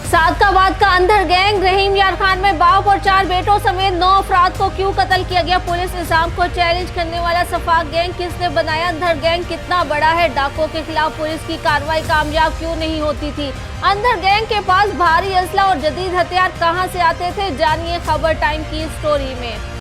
सादकाबाद का अंधर गैंग रहीम यार खान में बाप और 4 बेटों समेत 9 अफराद को क्यों कत्ल किया गया? पुलिस निजाम को चैलेंज करने वाला सफाक गैंग किसने बनाया? अंधर गैंग कितना बड़ा है? डाकुओं के खिलाफ पुलिस की कार्रवाई कामयाब क्यों नहीं होती थी? अंधर गैंग के पास भारी असला और जदीद हथियार कहां से आते थे? जानिए खबर टाइम की स्टोरी में।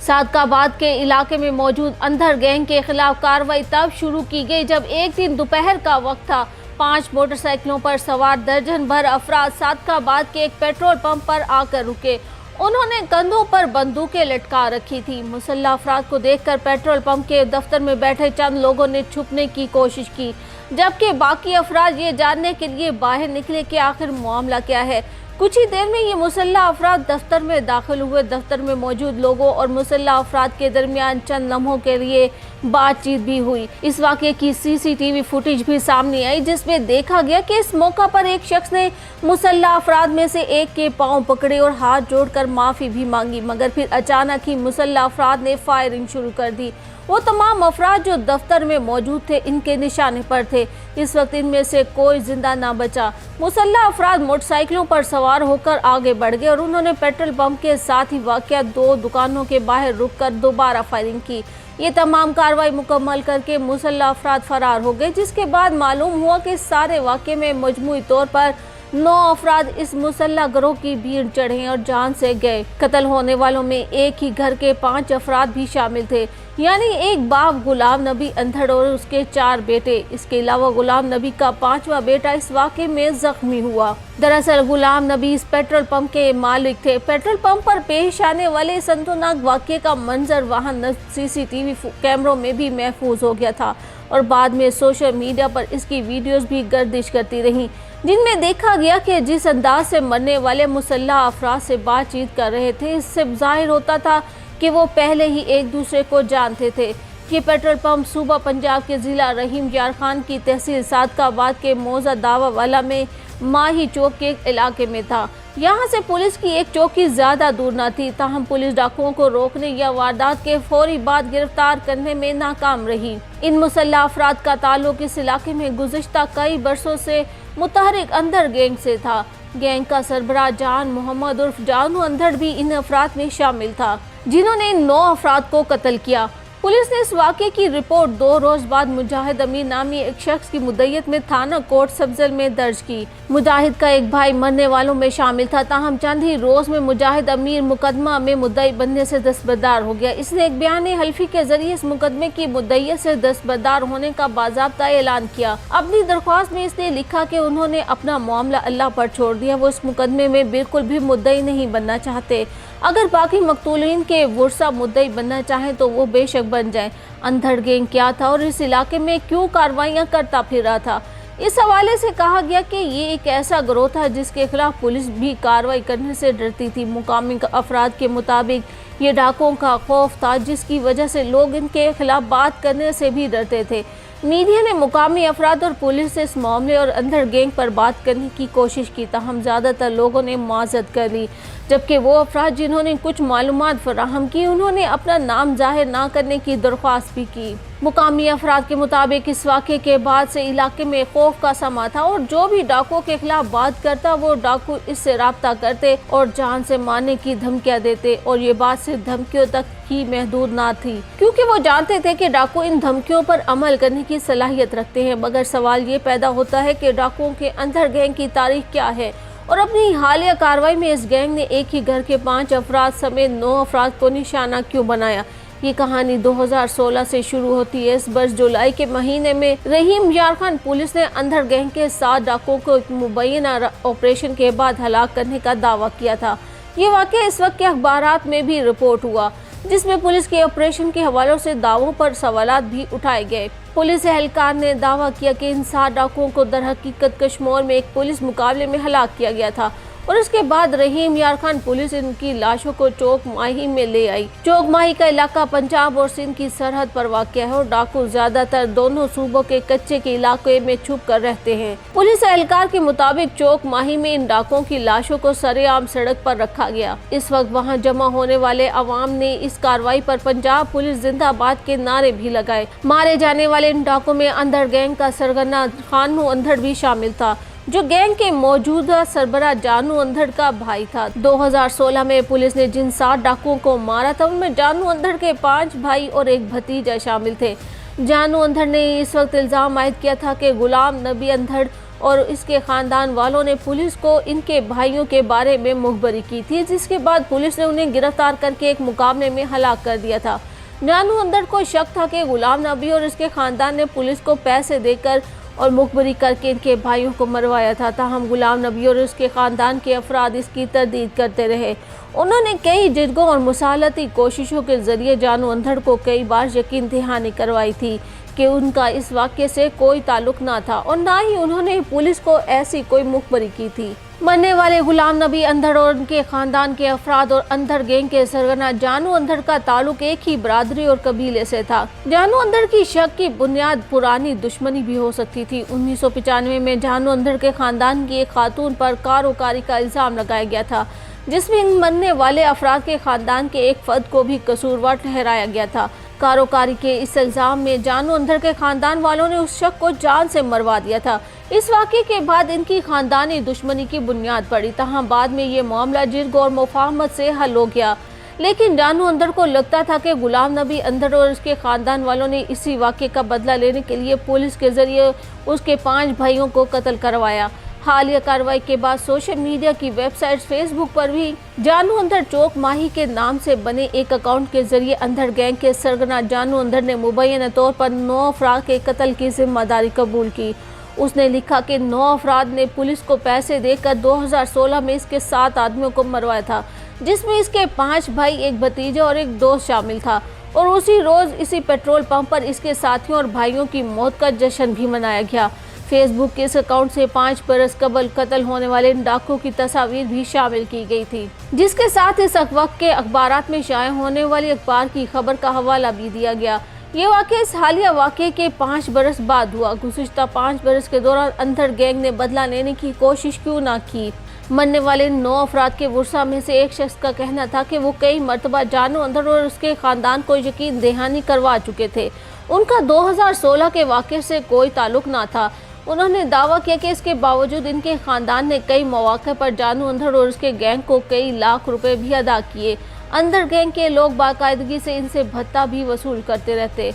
सादकाबाद के इलाके में मौजूद अंधर गैंग के खिलाफ कार्रवाई तब शुरू की गई जब एक दिन दोपहर का वक्त था। 5 मोटरसाइकिलों पर सवार दर्जन भर अफराद सादकाबाद के एक पेट्रोल पंप पर आकर रुके। उन्होंने कंधों पर बंदूकें लटका रखी थी। मुसल्लह अफराद को देखकर पेट्रोल पंप के दफ्तर में बैठे चंद लोगों ने छुपने की कोशिश की, जबकि बाकी अफराद ये जानने के लिए बाहर निकले कि आखिर मामला क्या है। कुछ ही देर में ये मुसल्लह अफराद दफ्तर में दाखिल हुए। दफ्तर में मौजूद लोगों और मुसल्लह अफराद के दरमियान चंद लम्हों के लिए बातचीत भी हुई। इस वाक़े की सीसीटीवी फुटेज भी सामने आई, जिसमें देखा गया कि इस मौका पर एक शख्स ने मुसल्लह अफराद में से एक के पांव पकड़े और हाथ जोड़कर माफ़ी भी मांगी, मगर फिर अचानक ही मुसल्लह अफराद ने फायरिंग शुरू कर दी। वो तमाम अफराद जो दफ्तर में मौजूद थे इनके निशाने पर थे। इस वक्त इनमें से कोई जिंदा ना बचा। मुसल्लह अफराद मोटरसाइकिलों पर सवार होकर आगे बढ़ गए और उन्होंने पेट्रोल पंप के साथ ही वाक़या 2 दुकानों के बाहर रुककर दोबारा फायरिंग की। ये तमाम कार्रवाई मुकम्मल करके मुसल्लह अफराद फरार हो गए, जिसके बाद मालूम हुआ कि सारे वाक़े में मजमूई तौर पर 9 अफराद इस मुसल्लह गिरोह की भीड़ चढ़े और जान से गए। कत्ल होने वालों में एक ही घर के 5 अफराद भी शामिल थे, यानी एक बाप गुलाम नबी अंधड़ और उसके 4 बेटे। इसके अलावा गुलाम नबी का 5वां बेटा इस वाक़े में जख्मी हुआ। दरअसल गुलाम नबी इस पेट्रोल पंप के मालिक थे। पेट्रोल पंप पर पेश आने वाले संतोषजनक वाक़े का मंजर वहां सीसीटीवी कैमरों में भी महफूज हो गया था और बाद में सोशल मीडिया पर इसकी वीडियोस भी गर्दिश करती रहीं, जिनमें देखा गया कि जिस अंदाज से मरने वाले मुसल्लह अफराद से बातचीत कर रहे थे, इससे जाहिर होता था कि वो पहले ही एक दूसरे को जानते थे। ये पेट्रोल पंप सूबा पंजाब के ज़िला रहीम यार खान की तहसील सादकाबाद के मौजा दावा वाला में माही चौक के इलाके में था। यहाँ से पुलिस की एक चौकी ज़्यादा दूर न थी, ताहम पुलिस डाकुओं को रोकने या वारदात के फौरी बाद गिरफ्तार करने में नाकाम रही। इन मुसल्लह अफराद का ताल्लुक इस इलाके में गुज़िश्ता कई बरसों से मुतहरिक अंधर गैंग से था। गैंग का सरबराह जान मोहम्मद उर्फ जानू अंधड़ भी इन अफराद में शामिल था, जिन्होंने इन 9 अफराद को कत्ल किया। पुलिस ने इस वाक़े की रिपोर्ट 2 रोज बाद मुजाहिद अमीर नामी एक शख्स की मुद्दईयत में थाना कोट सब्जल में दर्ज की। मुजाहिद का एक भाई मरने वालों में शामिल था, ताहम चंद ही रोज में मुजाहिद अमीर मुकदमा में मुद्दई बनने से दस्तबरदार हो गया। इसने एक बयान हल्फी के जरिए इस मुकदमे की मुद्दईयत से दस्तबरदार होने का बाज़ाब्ता ऐलान किया। अपनी दरख्वास्त में इसने लिखा कि उन्होंने अपना मामला अल्लाह पर छोड़ दिया। वो इस मुकदमे में बिल्कुल भी मुद्दई नहीं बनना चाहते। अगर बाकी मकतूलीन के वर्सा मुद्दई बनना चाहें तो वो बेशक बन जाए। अंधड़ गैंग क्या था और इस इलाके में क्यों कार्रवाइयां करता फिर रहा था? इस हवाले से कहा गया कि ये एक ऐसा गिरोह था जिसके खिलाफ पुलिस भी कार्रवाई करने से डरती थी। मुकामी अफराद के मुताबिक ये डाकुओं का खौफ था, जिसकी वजह से लोग इनके खिलाफ बात करने से भी डरते थे। मीडिया ने मुकामी अफराद और पुलिस से इस मामले और अंधड़ गैंग पर बात करने की कोशिश की, ताहम ज़्यादातर लोगों ने मुआज़रत कर ली, जबकि वो अफराद जिन्होंने कुछ मालूमात फराहम की उन्होंने अपना नाम जाहिर ना करने की दरख्वास्त भी की। मुकामी अफराद के मुताबिक इस वाक़े के बाद से इलाके में खौफ का समा था और जो भी डाकुओं के खिलाफ बात करता वो डाकू इससे राब्ता करते और जान से मारने की धमकियां देते, और ये बात सिर्फ धमकियों तक ही महदूद ना थी, क्योंकि वो जानते थे कि डाकू इन धमकियों पर अमल करने की सलाहियत रखते हैं। मगर सवाल ये पैदा होता है कि डाकुओं के अंधड़ गैंग की तारीख क्या है और अपनी हालिया कार्रवाई में इस गैंग ने एक ही घर के 5 अफराद समेत 9 अफराद को निशाना क्यों बनाया? ये कहानी 2016 से शुरू होती है। इस वर्ष जुलाई के महीने में रहीम यार खान पुलिस ने अंधड़ गैंग के 7 डाकुओं को एक मुबैना ऑपरेशन के बाद हलाक करने का दावा किया था। ये वाक़या इस वक्त के अखबारात में भी रिपोर्ट हुआ, जिसमें पुलिस के ऑपरेशन के हवालों से दावों पर सवालात भी उठाए गए। पुलिस एहलकार ने दावा किया कि इन 7 डाकुओं को दरहकीकत कश्मोर में एक पुलिस मुकाबले में हलाक किया गया था और इसके बाद रहीम यार खान पुलिस इनकी लाशों को चौक माही में ले आई। चौक माही का इलाका पंजाब और सिंध की सरहद पर वाक़ है और डाकू ज्यादातर दोनों सूबों के कच्चे के इलाके में छुप कर रहते हैं। पुलिस एहलकार के मुताबिक चौक माही में इन डाकुओं की लाशों को सरेआम सड़क पर रखा गया। इस वक्त वहां जमा होने वाले अवाम ने इस कार्रवाई पर पंजाब पुलिस जिंदाबाद के नारे भी लगाए। मारे जाने वाले इन डाकुओं में अंधड़ गैंग का सरगना खानू अंधड़ भी शामिल था, जो गैंग के मौजूदा सरबराह जानू अंधड़ का भाई था। 2016 में पुलिस ने जिन 7 डाकुओं को मारा था उनमें जानू अंधड़ के 5 भाई और एक भतीजा शामिल थे। जानू अंधड़ ने इस वक्त इल्जाम आयद किया था कि गुलाम नबी अंधड़ और इसके खानदान वालों ने पुलिस को इनके भाइयों के बारे में मुखबरी की थी, जिसके बाद पुलिस ने उन्हें गिरफ्तार करके एक मुकाबले में हलाक कर दिया था। जानू अंधड़ को शक था कि गुलाम नबी और इसके खानदान ने पुलिस को पैसे देकर और मुखबरी करके इनके भाइयों को मरवाया था। ताहम गुलाम नबी और उसके ख़ानदान के अफराद इसकी तरदीद करते रहे। उन्होंने कई जिरगों और मुसालती कोशिशों के ज़रिए जानू अंधड़ को कई बार यकीन दहानी करवाई थी कि उनका इस वाक़े से कोई ताल्लुक़ ना था और ना ही उन्होंने पुलिस को ऐसी कोई मुखबरी की थी। मरने वाले गुलाम नबी अंधड़ और उनके खानदान के अफराद और अंधड़ गैंग के सरगना जानू अंधड़ का ताल्लुक एक ही बरादरी और कबीले से था। जानू अंधड़ की शक की बुनियाद पुरानी दुश्मनी भी हो सकती थी। 1995 में जानू अंधड़ के खानदान की एक खातून पर कारोकारी का इल्ज़ाम लगाया गया था, जिसमें इन मरने वाले अफराद के खानदान के एक फर्द को भी कसूरवार ठहराया गया था। कारोकारी के इस इल्ज़ाम में जानू अंधड़ के खानदान वालों ने उस शख्स को जान से मरवा दिया था। इस वाक़े के बाद इनकी खानदानी दुश्मनी की बुनियाद पड़ी। तहाँ बाद में ये मामला जिरग और मुफाहमत से हल हो गया, लेकिन जानू अंधड़ को लगता था कि गुलाम नबी अंधड़ और उसके खानदान वालों ने इसी वाक़े का बदला लेने के लिए पुलिस के ज़रिए उसके 5 भाइयों को कत्ल करवाया। हालिया कार्रवाई के बाद सोशल मीडिया की वेबसाइट फेसबुक पर भी जानू अंधड़ चौक माही के नाम से बने एक अकाउंट के जरिए अंधड़ गैंग के सरगना जानू अंधड़ ने मुबैना तौर पर 9 अफराद के कत्ल की जिम्मेदारी कबूल की। उसने लिखा कि 9 अफराद ने पुलिस को पैसे देकर 2016 में इसके 7 आदमियों को मरवाया था, जिसमें इसके 5 भाई, एक भतीजा और एक दोस्त शामिल था और उसी रोज़ इसी पेट्रोल पंप पर इसके साथियों और भाइयों की मौत का जश्न भी मनाया गया। फेसबुक के इस अकाउंट से 5 बरस कबल कत्ल होने वाले इन डाकुओं की तस्वीर भी शामिल की गई थी, जिसके साथ इस वक्त के अखबारात में शाये होने वाली अखबार की खबर का हवाला भी दिया गया। ये वाक़या इस हालिया वाक़े के 5 बरस बाद हुआ। गुज़िश्ता 5 बरस के दौरान अंधड़ गैंग ने बदला लेने की कोशिश क्यों ना की। मरने वाले 9 अफराद के वर्सा में से एक शख्स का कहना था कि वो कई मरतबा जानू अंधड़ और उसके ख़ानदान को यकीन दहानी करवा चुके थे। उनका 2016 के वाक़े से कोई ताल्लुक़ ना था। उन्होंने दावा किया कि इसके बावजूद इनके खानदान ने कई मौक़े पर जानू अंधड़ और उसके गैंग को कई लाख रुपए भी अदा किए। अंधड़ गैंग के लोग बाकायदगी से इनसे भत्ता भी वसूल करते रहते।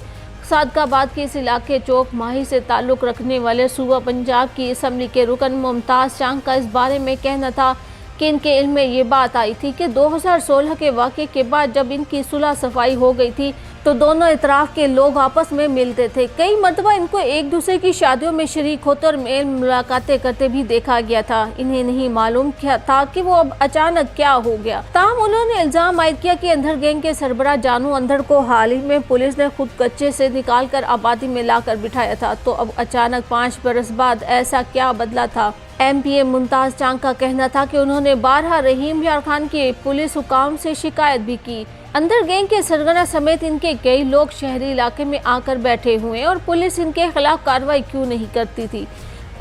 सादकाबाद के इस इलाके चौक माही से ताल्लुक़ रखने वाले सूबा पंजाब की असम्बली के रुकन मुमताज़ चांग का इस बारे में कहना था कि इनके इल्म में ये बात आई थी कि 2016 के वाक़े के बाद जब इनकी सुलह सफाई हो गई थी तो दोनों इतराफ़ के लोग आपस में मिलते थे। कई मरतबा इनको एक दूसरे की शादियों में शरीक होते और मेल मुलाकातें करते भी देखा गया था। इन्हें नहीं मालूम क्या था कि वो अब अचानक क्या हो गया। ताहम उन्होंने इल्ज़ाम आयद किया कि अंधड़ गैंग के सरबराह जानू अंधड़ को हाल ही में पुलिस ने खुद कच्चे से निकाल कर आबादी में लाकर बिठाया था, तो अब अचानक 5 बरस बाद ऐसा क्या बदला था। MPA मुमताज़ चांग का कहना था कि उन्होंने 12 रहीम यार खान के पुलिस हुकाम से शिकायत भी की। अंधड़ गैंग के सरगना समेत इनके कई लोग शहरी इलाके में आकर बैठे हुए और पुलिस इनके खिलाफ कार्रवाई क्यों नहीं करती थी।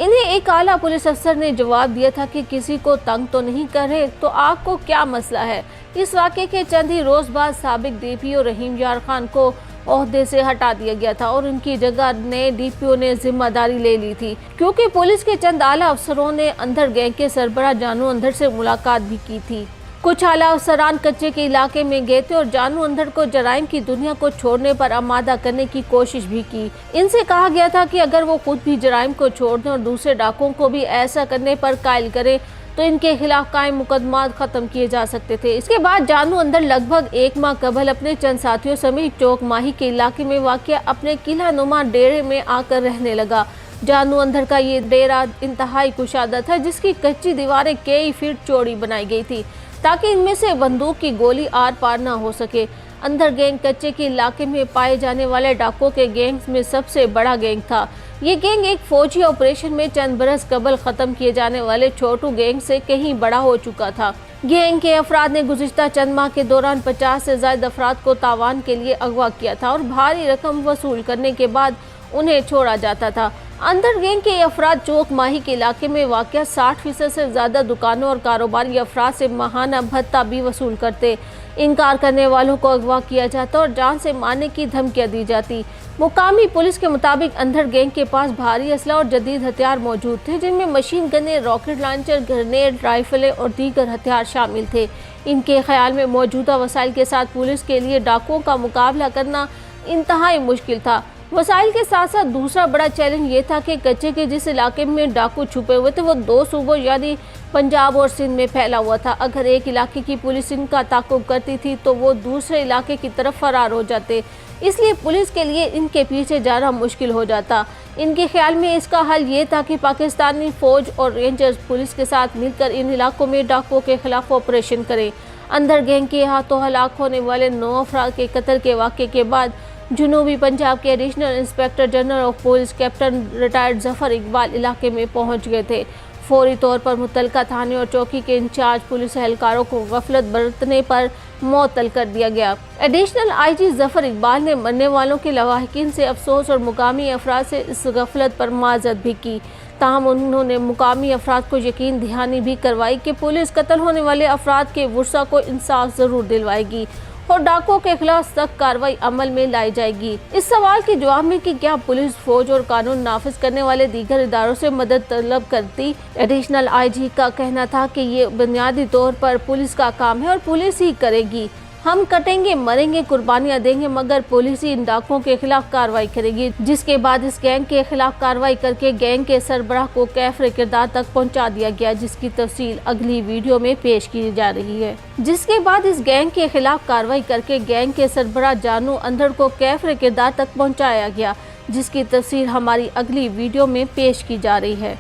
इन्हें एक आला पुलिस अफसर ने जवाब दिया था कि किसी को तंग तो नहीं कर रहे तो आपको क्या मसला है। इस वाक़े के चंद ही रोज़ बाद साबिक DPO रहीम यार खान को ओहदे से हटा दिया गया था और उनकी जगह नए DPO ने जिम्मेदारी ले ली थी, क्योंकि पुलिस के चंद आला अफसरों ने अंधड़ गैंग के सरबराह जानू अंधड़ से मुलाकात भी की थी। कुछ आला अफसरान कच्चे के इलाके में गए थे और जानू अंधड़ को जराइम की दुनिया को छोड़ने पर आमादा करने की कोशिश भी की। इनसे कहा गया था कि अगर वो खुद भी जराइम को छोड़ दें और दूसरे डाकुओं को भी ऐसा करने पर कायल करें तो इनके खिलाफ कायम मुकदमात खत्म किए जा सकते थे। इसके बाद जानू अंधड़ लगभग 1 माह कबल अपने चंद साथियों समेत चौक माही के इलाके में वाक़ अपने किला नुमा डेरे में आकर रहने लगा। जानू अंधड़ का ये डेरा इंतहाई कुशादा था, जिसकी कच्ची दीवारें कई फीट चौड़ी बनाई गई थी ताकि इनमें से बंदूक की गोली आर पार न हो सके। अंधड़ गैंग कच्चे के इलाके में पाए जाने वाले डाकुओं के गैंग्स में सबसे बड़ा गैंग था। ये गैंग एक फौजी ऑपरेशन में चंद बरस कबल खत्म किए जाने वाले छोटू गैंग से कहीं बड़ा हो चुका था। गैंग के अफराद ने गुज़िश्ता चंद माह के दौरान 50 से ज्यादा अफराद को तावान के लिए अगवा किया था और भारी रकम वसूल करने के बाद उन्हें छोड़ा जाता था। अंदर गैंग के अफराद चौक माही के इलाके में वाक़या 60% से ज़्यादा दुकानों और कारोबारी अफराद से माहाना भत्ता भी वसूल करते। इनकार करने वालों को अगवा किया जाता और जान से मारने की धमकियां दी जाती। मुकामी पुलिस के मुताबिक अंदर गैंग के पास भारी असला और जदीद हथियार मौजूद थे, जिनमें मशीन गनें, रॉकेट लॉन्चर, ग्रेनेड, राइफलें और दीगर हथियार शामिल थे। इनके ख्याल में मौजूदा वसाइल के साथ पुलिस के लिए डाकुओं का मुकाबला करना इंतहाई मुश्किल था। वसाइल के साथ साथ दूसरा बड़ा चैलेंज ये था कि कच्चे के जिस इलाके में डाकू छुपे हुए थे वो 2 सूबों यानी पंजाब और सिंध में फैला हुआ था। अगर एक इलाके की पुलिस इनका ताक़ुब करती थी तो वो दूसरे इलाके की तरफ फरार हो जाते, इसलिए पुलिस के लिए इनके पीछे जाना मुश्किल हो जाता। इनके ख्याल में इसका हल ये था कि पाकिस्तानी फौज और रेंजर्स पुलिस के साथ मिलकर इन इलाकों में डाकुओं के खिलाफ ऑपरेशन करें। अंदर गैंग के हाथों हलाक होने वाले 9 अफराद के कत्ल के वाक़े के बाद जनूबी पंजाब के additional inspector general of police captain retired Zafar Iqbal इलाके में पहुंच गए थे। फौरी तौर पर मुतलका थाने और चौकी के इंचार्ज पुलिस एहलकारों को गफलत बरतने पर मुअत्तल कर दिया गया। एडिशनल आईजी जफर इकबाल ने मरने वालों के लवाहिकीन से अफसोस और मुकामी अफराद से इस गफलत पर माजरत भी की। ताहम उन्होंने मुकामी अफराद को यकीन दहानी भी करवाई कि पुलिस कत्ल होने वाले अफराद के वर्सा को इंसाफ जरूर दिलवाएगी और डाकुओं के खिलाफ सख्त कार्रवाई अमल में लाई जाएगी। इस सवाल के जवाब में कि क्या पुलिस, फौज और कानून नाफिज करने वाले दीगर इदारों से मदद तलब करती, एडिशनल आईजी का कहना था कि ये बुनियादी तौर पर पुलिस का काम है और पुलिस ही करेगी। हम कटेंगे, मरेंगे, कुर्बानियां देंगे, मगर पुलिस ही इन डाकुओं के खिलाफ कार्रवाई करेगी। जिसके बाद इस गैंग के खिलाफ कार्रवाई करके गैंग के सरबराह को कैफरे किरदार तक पहुंचा दिया गया, जिसकी तफसील अगली वीडियो में पेश की जा रही है। जिसके बाद इस गैंग के खिलाफ कार्रवाई करके गैंग के सरबराह जानू अंधड़ को कैफरे किरदार तक पहुँचाया गया, जिसकी तफसील हमारी अगली वीडियो में पेश की जा रही है।